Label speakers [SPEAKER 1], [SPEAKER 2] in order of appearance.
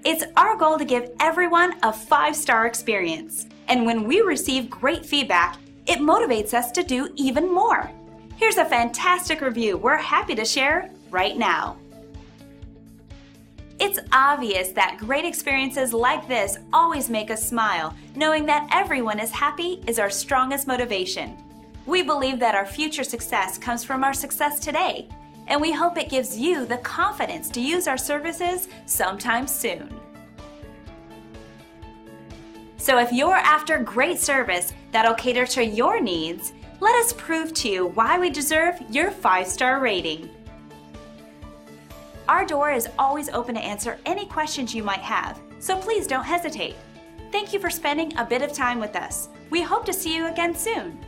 [SPEAKER 1] It's our goal to give everyone a 5-star experience. And when we receive great feedback, it motivates us to do even more. Here's a fantastic review we're happy to share right now. It's obvious that great experiences like this always make us smile. Knowing that everyone is happy is our strongest motivation. We believe that our future success comes from our success today, and we hope it gives you the confidence to use our services sometime soon. So if you're after great service that'll cater to your needs, let us prove to you why we deserve your 5-star rating. Our door is always open to answer any questions you might have, so please don't hesitate. Thank you for spending a bit of time with us. We hope to see you again soon.